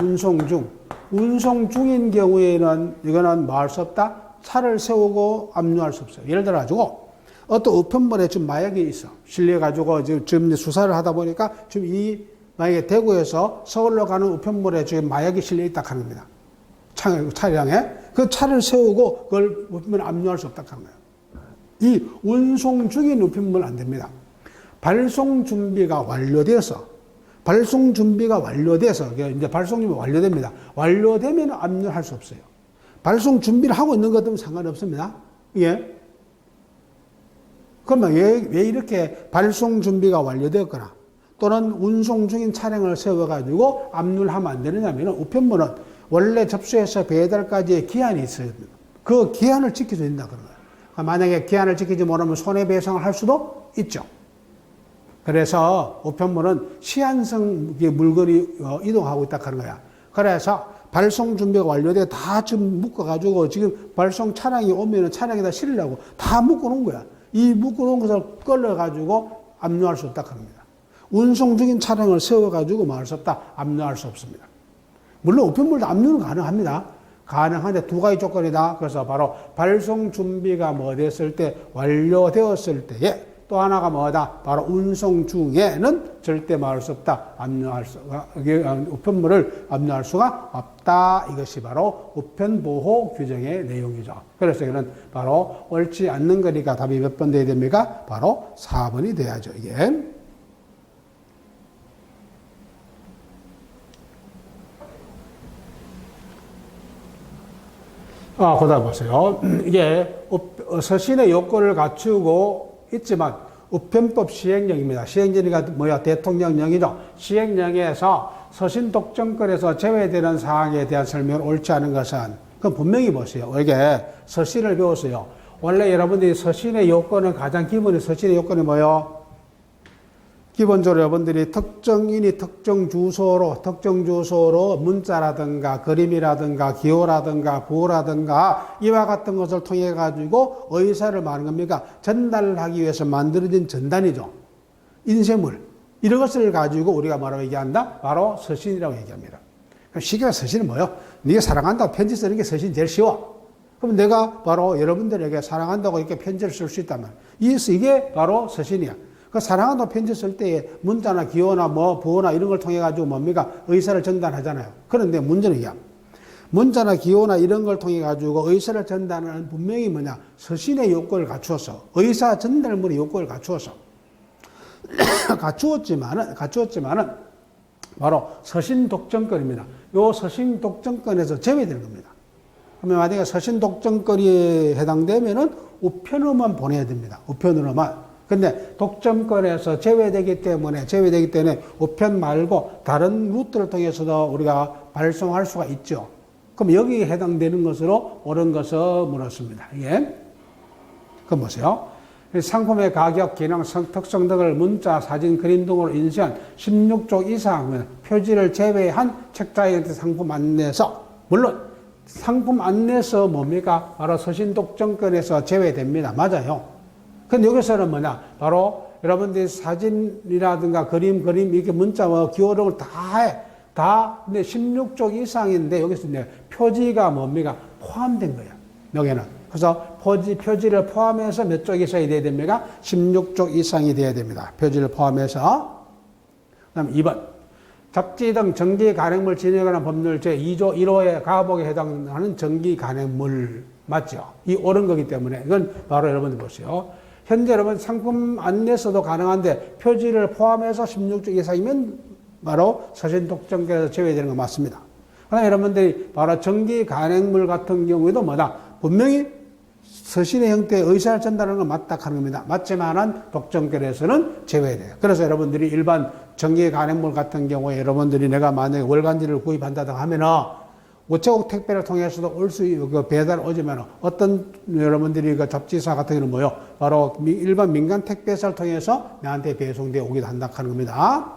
운송 중인 경우에는 이거는 뭐 할 수 없다? 차를 세우고 압류할 수 없어요. 예를 들어가지고 어떤 우편물에 지금 마약이 있어. 실려가지고 지금 수사를 하다 보니까 지금 만약에 대구에서 서울로 가는 우편물에 지금 마약이 실려 있다 하는 겁니다. 차량에. 그 차를 세우고 그걸 우편물에 압류할 수 없다 하는 거예요. 이 운송 중인 우편물은 안 됩니다. 발송 준비가 완료돼서 이제 발송 준비가 완료됩니다. 완료되면 압류할 수 없어요. 발송 준비를 하고 있는 것들은 상관없습니다. 예. 그러면 왜 이렇게 발송 준비가 완료되었거나 또는 운송 중인 차량을 세워가지고 압류를 하면 안 되느냐면 우편물은 원래 접수해서 배달까지의 기한이 있어요. 그 기한을 지켜줘야 된다 그런 거예요. 만약에 기한을 지키지 못하면 손해배상을 할 수도 있죠. 그래서 우편물은 시한성 물건이 이동하고 있다 그런 거야. 그래서 발송 준비가 완료돼 다 지금 묶어가지고 지금 발송 차량이 오면은 차량에다 실으려고 다 묶어놓은 거야. 이 묶어놓은 것을 끌어가지고 압류할 수 없다 그럽니다. 운송 중인 차량을 세워가지고 뭐 할 수 없다? 압류할 수 없습니다. 물론 우편물도 압류는 가능합니다. 가능한데 두 가지 조건이다. 그래서 바로 발송 준비가 뭐 됐을 때, 완료되었을 때에 또 하나가 뭐다? 바로 운송 중에는 절대 뭐 할 수 없다. 우편물을 압류할 수가 없다. 이것이 바로 우편보호 규정의 내용이죠. 그래서 이거는 바로 옳지 않는 거니까 답이 몇 번 돼야 됩니까? 바로 4번이 돼야죠, 이게. 그 다음 보세요. 이게 서신의 요건을 갖추고 있지만 우편법 시행령입니다. 시행령이가 뭐야? 대통령령이죠. 시행령에서 서신 독점권에서 제외되는 사항에 대한 설명을 옳지 않은 것은 그건 분명히 보세요. 이게 서신을 배웠어요. 원래 여러분들이 서신의 요건은 가장 기본의 서신의 요건이 뭐예요? 기본적으로 여러분들이 특정인이 특정 주소로 문자라든가 그림이라든가 기호라든가 부호라든가 이와 같은 것을 통해 가지고 의사를 말하는 겁니까? 전달하기 위해서 만들어진 전단이죠. 인쇄물. 이런 것을 가지고 우리가 뭐라고 얘기한다? 바로 서신이라고 얘기합니다. 그럼 시계가 서신은 뭐예요? 네가 사랑한다고 편지 쓰는 게 서신이 제일 쉬워. 그럼 내가 바로 여러분들에게 사랑한다고 이렇게 편지를 쓸 수 있다면 이게 바로 서신이야. 그 사랑한다고 편지 쓸 때에 문자나 기호나 부호나 이런 걸 통해 가지고 뭡니까? 의사를 전달하잖아요. 그런데 문제는 이게 문자나 기호나 이런 걸 통해 가지고 의사를 전달하는 분명히 뭐냐? 서신의 요건을 갖추어서 의사 전달물의 요건을 갖추어서 갖추었지만은 바로 서신 독점권입니다. 요 서신 독점권에서 제외되는 겁니다. 그러면 만약에 서신 독점권에 해당되면은 우편으로만 보내야 됩니다. 우편으로만. 근데 독점권에서 제외되기 때문에 우편 말고 다른 루트를 통해서도 우리가 발송할 수가 있죠. 그럼 여기에 해당되는 것으로 옳은 것을 물었습니다. 예. 그럼 보세요. 상품의 가격, 기능, 특성 등을 문자, 사진, 그림 등으로 인쇄한 16쪽 이상 표지를 제외한 책자의 상품 안내서, 물론 상품 안내서 뭡니까? 바로 서신 독점권에서 제외됩니다. 맞아요. 근데 여기서는 뭐냐? 바로 여러분들이 사진이라든가 그림, 이렇게 문자, 기호 등을 다 해. 근데 16쪽 이상인데 여기서 이제 표지가 뭡니까? 포함된 거야. 여기는. 그래서 표지를 포함해서 몇 쪽 이상이 돼야 됩니까? 16쪽 이상이 돼야 됩니다. 표지를 포함해서. 그 다음 2번. 잡지 등 전기 간행물 진행하는 법률 제2조 1호의 가복에 해당하는 전기 간행물 맞죠? 이 옳은 거기 때문에 이건 바로 여러분들 보세요. 현재 여러분 상품 안내서도 가능한데 표지를 포함해서 16주 이상이면 바로 서신 독점권에서 제외되는 거 맞습니다. 그러나 여러분들이 바로 전기 간행물 같은 경우에도 뭐다? 분명히 서신의 형태의 의사를 전달하는 건 맞다 하는 겁니다. 맞지만은 독점권에서는 제외돼요. 그래서 여러분들이 일반 전기 간행물 같은 경우에 여러분들이 내가 만약에 월간지를 구입한다든가 하면은 우체국 택배를 통해서도 올 수, 배달 오지만 어떤 여러분들이 그 잡지사 같은 경우는 뭐요? 바로 일반 민간 택배사를 통해서 나한테 배송되어 오기도 한다 하는 겁니다.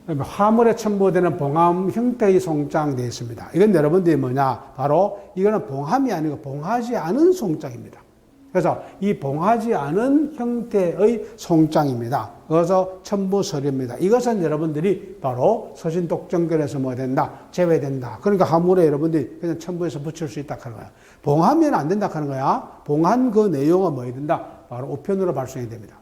화물에 첨부되는 봉함 형태의 송장 되어 있습니다. 이건 여러분들이 뭐냐? 바로 이거는 봉함이 아니고 봉하지 않은 송장입니다. 그래서 이 봉하지 않은 형태의 송장입니다. 그래서 첨부 서류입니다. 이것은 여러분들이 바로 서신 독점권에서 뭐 된다? 제외된다. 그러니까 화물에 여러분들이 그냥 첨부해서 붙일 수 있다 하는 거야. 봉하면 안 된다 하는 거야. 봉한 그 내용은 뭐 해야 된다? 바로 우편으로 발송이 됩니다.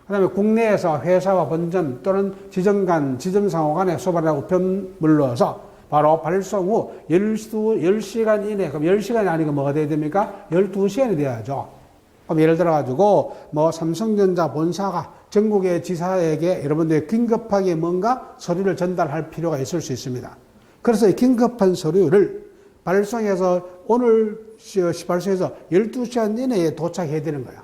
그 다음에 국내에서 회사와 본점 또는 지점간, 지점상호 간에 소발한 우편물로서 바로 발송 후 10시간 이내, 그럼 10시간이 아니고 뭐가 돼야 됩니까? 12시간이 돼야죠. 그럼 예를 들어가지고, 뭐, 삼성전자 본사가 전국의 지사에게 여러분들이 긴급하게 뭔가 서류를 전달할 필요가 있을 수 있습니다. 그래서 이 긴급한 서류를 발송해서 오늘 발송해서 12시간 이내에 도착해야 되는 거야.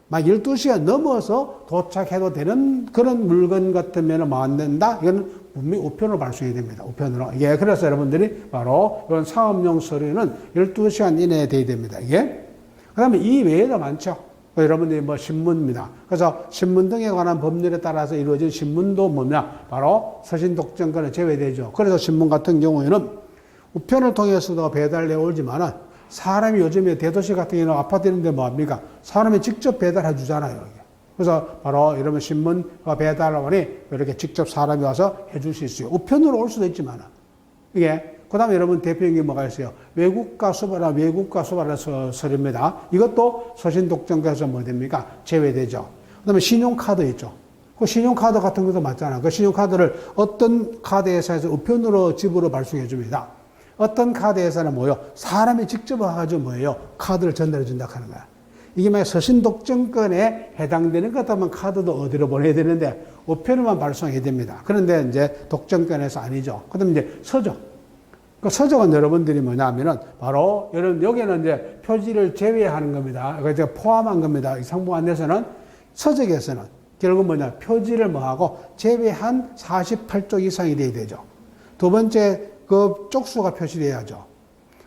막 12시간 넘어서 도착해도 되는 그런 물건 같으면 뭐 안 된다? 이건 분명히 우편으로 발송해야 됩니다. 우편으로. 이게 그래서 여러분들이 바로 이런 사업용 서류는 12시간 이내에 돼야 됩니다. 이게. 그 다음에 이 외에도 많죠. 여러분들이 뭐 신문입니다. 그래서 신문 등에 관한 법률에 따라서 이루어진 신문도 뭐냐? 바로 서신 독점권에 제외되죠. 그래서 신문 같은 경우에는 우편을 통해서도 배달해 오지만은 사람이 요즘에 대도시 같은 경우는 아파트 이런 데 뭐합니까? 사람이 직접 배달해 주잖아요. 그래서 바로 여러분 신문과 배달원이 이렇게 직접 사람이 와서 해 줄 수 있어요. 우편으로 올 수도 있지만 이게 그 다음에 여러분 대표적인 게 뭐가 있어요? 외국가 수발의 서류입니다. 이것도 서신 독점권에서 뭐 됩니까? 제외되죠. 그 다음에 신용카드 있죠. 그 신용카드 같은 것도 맞잖아. 그 신용카드를 어떤 카드 회사에서 우편으로 집으로 발송해 줍니다. 어떤 카드 회사는 뭐예요? 사람이 직접 와가지고 뭐예요? 카드를 전달해 준다 하는 거야. 이게 만약 서신 독점권에 해당되는 것 같으면 카드도 어디로 보내야 되는데 우편으로만 발송해야 됩니다. 그런데 이제 독점권에서 아니죠. 그 다음에 이제 서적. 그 서적은 여러분들이 뭐냐면은 바로 여기는 이제 표지를 제외하는 겁니다. 그래서 포함한 겁니다. 이 상품 안내서는 서적에서는 결국 뭐냐? 표지를 뭐하고 제외한 48쪽 이상이 돼야 되죠. 두 번째 그 쪽수가 표시돼야죠.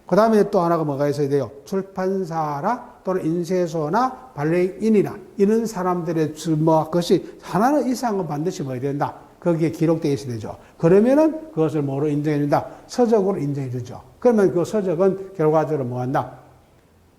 그 다음에 또 하나가 뭐가 있어야 돼요? 출판사나 또는 인쇄소나 발행인이나 이런 사람들의 뭐 것이 하나는 이상은 반드시 뭐야 된다. 거기에 기록되어 있어야 되죠. 그러면은 그것을 뭐로 인정해 준다? 서적으로 인정해 주죠. 그러면 그 서적은 결과적으로 뭐 한다?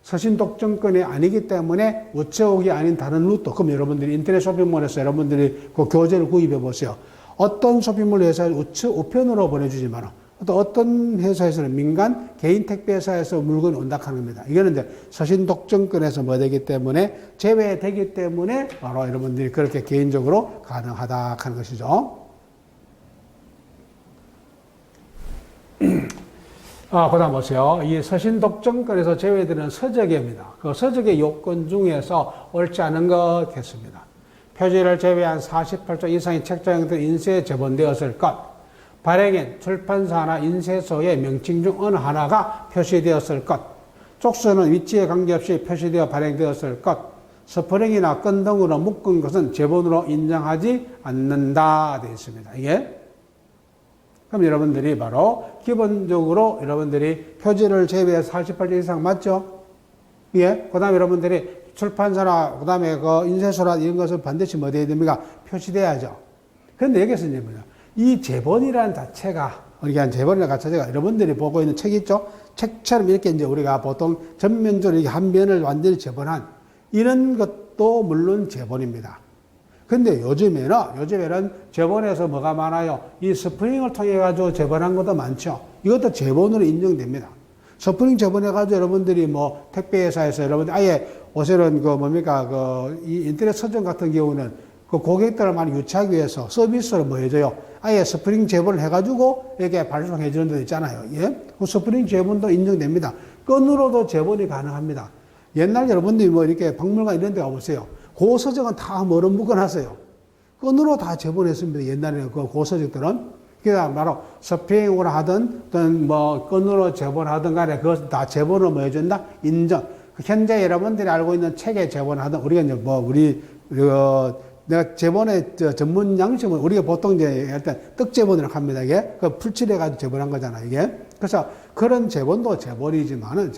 서신 독점권이 아니기 때문에 우체국이 아닌 다른 루트. 그럼 여러분들이 인터넷 쇼핑몰에서 여러분들이 그 교재를 구입해 보세요. 어떤 쇼핑몰 회사에 우편으로 보내주지만 또 어떤 회사에서는 민간 개인 택배사에서 물건이 온다 하는 겁니다. 이거는 이제 서신 독점권에서 뭐 되기 때문에 제외되기 때문에 바로 여러분들이 그렇게 개인적으로 가능하다 하는 것이죠. 그다음 보세요. 이 서신 독점권에서 제외되는 서적입니다. 그 서적의 요건 중에서 옳지 않은 것 했습니다. 표지를 제외한 48조 이상의 책자 형태 인쇄에 제본되었을 것. 발행인, 출판사나 인쇄소의 명칭 중 어느 하나가 표시되었을 것, 쪽수는 위치에 관계없이 표시되어 발행되었을 것, 스프링이나 끈 등으로 묶은 것은 제본으로 인정하지 않는다 되어 있습니다. 이게 그럼 여러분들이 바로 기본적으로 여러분들이 표지를 제외해서 48조 이상 맞죠? 예. 그 다음에 여러분들이 출판사나 그 다음에 그 인쇄소나 이런 것은 반드시 뭐 되어야 됩니까? 표시돼야죠. 그런데 여기서 이제 뭐냐? 이 제본이라는 자체가, 우리가 제본이라는 자체가 여러분들이 보고 있는 책 있죠? 책처럼 이렇게 이제 우리가 보통 전면적으로 이렇게 한 면을 완전히 제본한 이런 것도 물론 제본입니다. 근데 요즘에는 제본에서 뭐가 많아요? 이 스프링을 통해가지고 제본한 것도 많죠? 이것도 제본으로 인정됩니다. 스프링 제본해가지고 여러분들이 뭐 택배회사에서 여러분들 아예 요새는 이 인터넷 서점 같은 경우는 그 고객들을 많이 유치하기 위해서 서비스를 뭐 해줘요? 아예 스프링 제본을 해가지고 이렇게 발송해 주는 데 있잖아요. 예? 그 스프링 제본도 인정됩니다. 끈으로도 제본이 가능합니다. 옛날 여러분들이 뭐 이렇게 박물관 이런 데 가보세요. 고서적은 다 뭐로 묶어놨어요. 끈으로 다 제본했습니다. 옛날에는 그 고서적들은. 그냥 바로 스프링으로 하든, 어떤 뭐 끈으로 제본하든 간에 그것을 다 제본으로 뭐 해준다? 인정. 현재 여러분들이 알고 있는 책에 제본하든, 우리가 이제 뭐, 내가 제본의 전문 양식은 우리가 보통 이제 일단 떡제본이라고 합니다. 이게 그 풀칠해가지고 제본한 거잖아, 이게. 그래서 그런 제본도 제본이지만은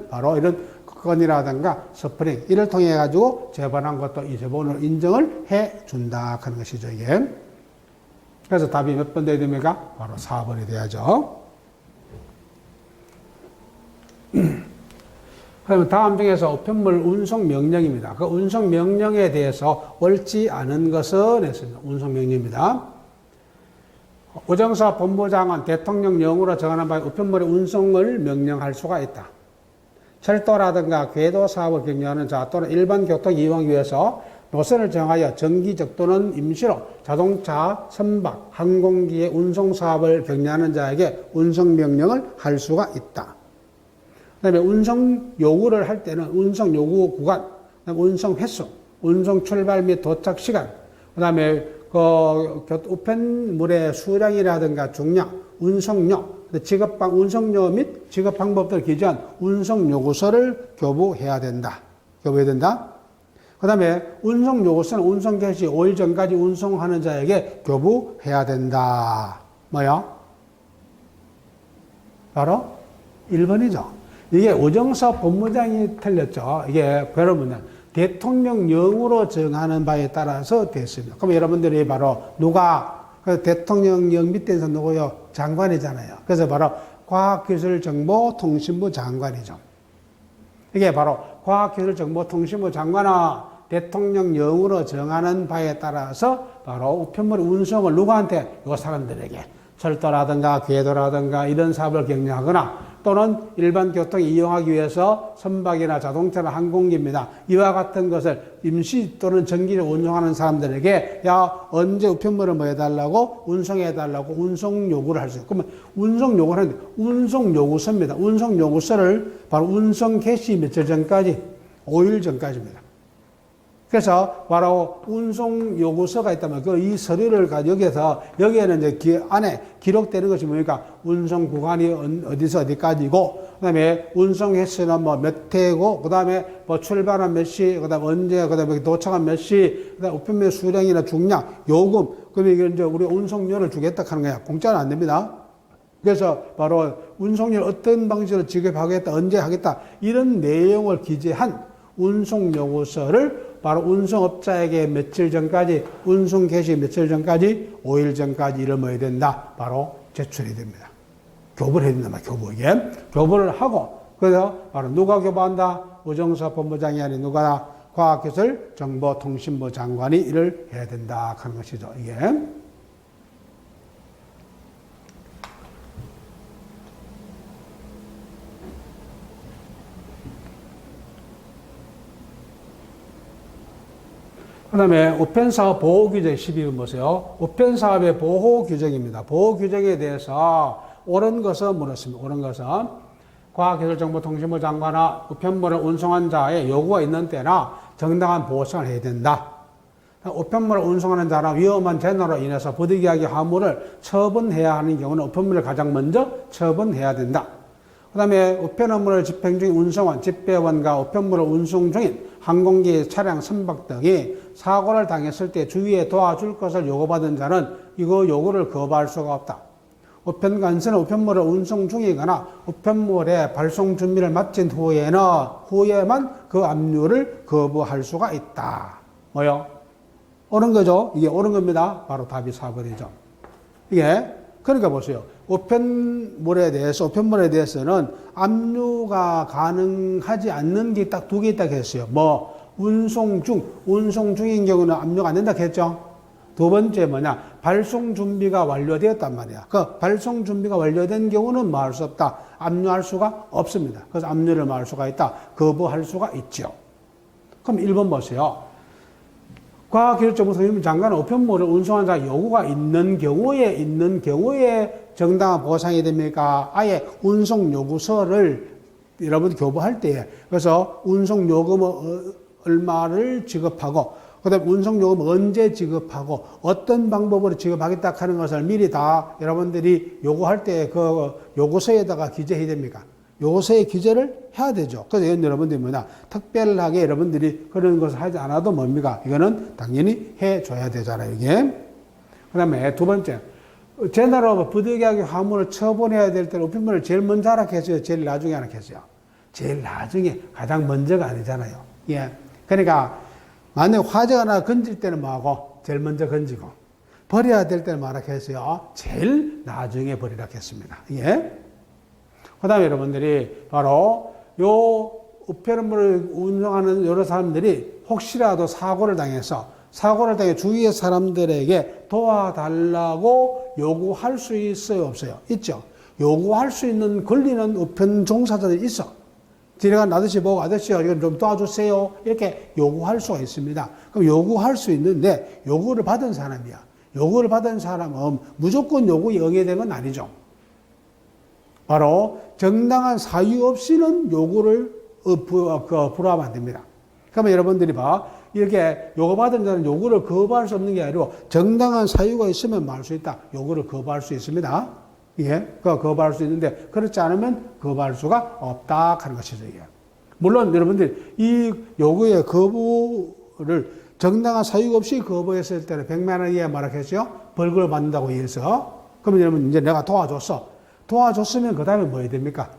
바로 이런 건이라든가 스프링, 이를 통해가지고 제본한 것도 이 제본을 인정을 해 준다 하는 것이죠, 이게. 그래서 답이 몇 번 돼야 됩니까? 바로 4번이 돼야죠. 그러면 다음 중에서 우편물 운송 명령입니다. 그 운송 명령에 대해서 옳지 않은 것은 했습니다. 운송 명령입니다. 우정사 본부장은 대통령령으로 정하는 바에 우편물의 운송을 명령할 수가 있다. 철도라든가 궤도 사업을 격려하는 자 또는 일반 교통 이용하기 위해서 노선을 정하여 정기적 또는 임시로 자동차, 선박, 항공기의 운송 사업을 격려하는 자에게 운송 명령을 할 수가 있다. 그 다음에 운송 요구를 할 때는 운송 요구 구간, 운송 횟수, 운송 출발 및 도착 시간, 그 다음에 우편물의 수량이라든가 중량, 운송료, 운송료 및 지급 방법들을 기재한 운송 요구서를 교부해야 된다. 그 다음에 운송 요구서는 운송 개시 5일 전까지 운송하는 자에게 교부해야 된다. 뭐야? 바로 1번이죠. 이게 우정사 본부장이 틀렸죠. 이게 그러면 대통령령으로 정하는 바에 따라서 됐습니다. 그럼 여러분들이 바로 누가 대통령령 밑에서 누구요? 장관이잖아요. 그래서 바로 과학기술정보통신부 장관이죠. 이게 바로 과학기술정보통신부 장관은 대통령령으로 정하는 바에 따라서 바로 우편물 운송을 누구한테? 요 사람들에게 철도라든가 궤도라든가 이런 사업을 격려하거나 또는 일반 교통 이용하기 위해서 선박이나 자동차나 항공기입니다. 이와 같은 것을 임시 또는 정기로 운송하는 사람들에게 야 언제 우편물을 뭐 해달라고 운송해달라고 운송 요구를 할 수 있어요. 그러면 운송 요구를 하는데 운송 요구서입니다. 운송 요구서를 바로 운송 개시 며칠 전까지 5일 전까지입니다. 그래서 바로 운송 요구서가 있다면 이 서류를 가지고 여기에는 이제 안에 기록되는 것이 뭡니까? 운송 구간이 어디서 어디까지고, 그 다음에 운송 횟수는 뭐 몇 회고, 그 다음에 뭐 출발은 몇 시, 그 다음에 언제, 그 다음에 도착은 몇 시, 그 다음에 우편물 수량이나 중량, 요금, 그러면 이게 이제 우리 운송료를 주겠다 하는 거야. 공짜는 안 됩니다. 그래서 바로 운송료를 어떤 방식으로 지급하겠다, 언제 하겠다, 이런 내용을 기재한 운송 요구서를 바로 운송업자에게 며칠 전까지, 운송 개시 며칠 전까지, 5일 전까지 이를 뭐 해야 된다? 바로 제출해야 됩니다. 교부를 해야 된다, 교부. 이게. 교부를 하고, 그래서 바로 누가 교부한다? 우정사 본부장이 아닌 누가? 과학기술정보통신부 장관이 이를 해야 된다 하는 것이죠, 이게. 그 다음에 우편사업 보호규정 12번 보세요. 우편사업의 보호규정입니다. 보호규정에 대해서 옳은 것은 물었습니다. 옳은 것은 과학기술정보통신부 장관은 우편물을 운송한 자의 요구가 있는 때나 정당한 보호성을 해야 된다. 우편물을 운송하는 자는 위험한 재난으로 인해서 부득이하게 화물을 처분해야 하는 경우는 우편물을 가장 먼저 처분해야 된다. 그 다음에 우편 업무를 집행 중인 운송원, 집배원과 우편물을 운송 중인 항공기, 차량, 선박 등이 사고를 당했을 때 주위에 도와줄 것을 요구받은 자는 이거 요구를 거부할 수가 없다. 우편관선은 우편물을 운송 중이거나 우편물의 발송 준비를 마친 후에만 그 압류를 거부할 수가 있다. 뭐요? 옳은 거죠? 이게 옳은 겁니다. 바로 답이 4번이죠. 이게, 그러니까 보세요. 우편물에 대해서는 압류가 가능하지 않는 게 딱 2개 있다고 했어요. 뭐, 운송 중인 경우는 압류가 안 된다고 했죠. 두 번째 뭐냐, 발송 준비가 완료되었단 말이야. 그 발송 준비가 완료된 경우는 뭐 할 수 없다. 압류할 수가 없습니다. 그래서 압류를 뭐 할 수가 있다. 거부할 수가 있죠. 그럼 1번 보세요. 과학기술정보통신부 장관은 우편물을 운송한 자 요구가 있는 경우에 정당한 보상이 됩니까? 아예 운송 요구서를 여러분 교부할 때에 그래서 운송 요금 얼마를 지급하고 그다음에 운송 요금 언제 지급하고 어떤 방법으로 지급하겠다 하는 것을 미리 다 여러분들이 요구할 때 그 요구서에다가 기재해야 됩니까? 요구서에 기재를 해야 되죠. 그래서 이건 여러분들이 특별하게 여러분들이 그런 것을 하지 않아도 뭡니까? 이거는 당연히 해줘야 되잖아요, 이게. 그 다음에 두 번째. 제나로 부득이하게 화물을 처분해야 될 때는 우편물을 제일 먼저 하락했어요? 제일 나중에 하락했어요? 제일 나중에, 가장 먼저가 아니잖아요. 예. 그러니까, 만약에 화재가 나 건질 때는 뭐하고? 제일 먼저 건지고. 버려야 될 때는 뭐 하락했어요? 제일 나중에 버리라고 했습니다. 예. 그 다음에 여러분들이 바로 요 우편물을 운송하는 여러 사람들이 혹시라도 사고를 당해 주위의 사람들에게 도와달라고 요구할 수 있어요, 없어요? 있죠. 요구할 수 있는 권리는 우편 종사자들이 있어. 지네가 나듯이 보고 아저씨요, 이건 좀 도와주세요. 이렇게 요구할 수가 있습니다. 그럼 요구할 수 있는데 요구를 받은 사람이야. 요구를 받은 사람은 무조건 요구에 응해된 건 아니죠. 바로 정당한 사유 없이는 요구를 불허하면 안 됩니다. 그러면 여러분들이 이렇게 요구받은 자는 요구를 거부할 수 없는 게 아니고 정당한 사유가 있으면 말 수 있다. 요구를 거부할 수 있습니다. 예, 거부할 수 있는데 그렇지 않으면 거부할 수가 없다 하는 것이죠. 이게. 물론 여러분들 이 요구의 거부를 정당한 사유가 없이 거부했을 때는 100만 원 이하 말하겠죠. 벌금을 받는다고 해서 그러면 여러분 이제 내가 도와줬으면 그 다음에 뭐 해야 됩니까?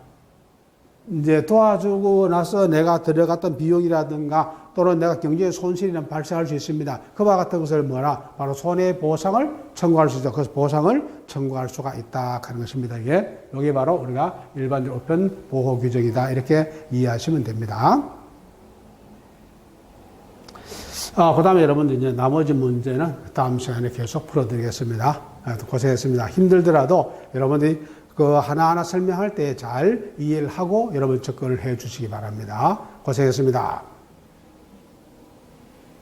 이제 도와주고 나서 내가 들어갔던 비용이라든가 또는 내가 경제에 손실이나 발생할 수 있습니다. 그와 같은 것을 바로 손해보상을 청구할 수 있죠. 그래서 보상을 청구할 수가 있다 하는 것입니다. 이게 바로 우리가 일반적 우편 보호 규정이다. 이렇게 이해하시면 됩니다. 그 다음에 여러분들 이제 나머지 문제는 다음 시간에 계속 풀어드리겠습니다. 고생했습니다. 힘들더라도 여러분들이 그 하나하나 설명할 때 잘 이해를 하고 여러분 접근을 해 주시기 바랍니다. 고생했습니다.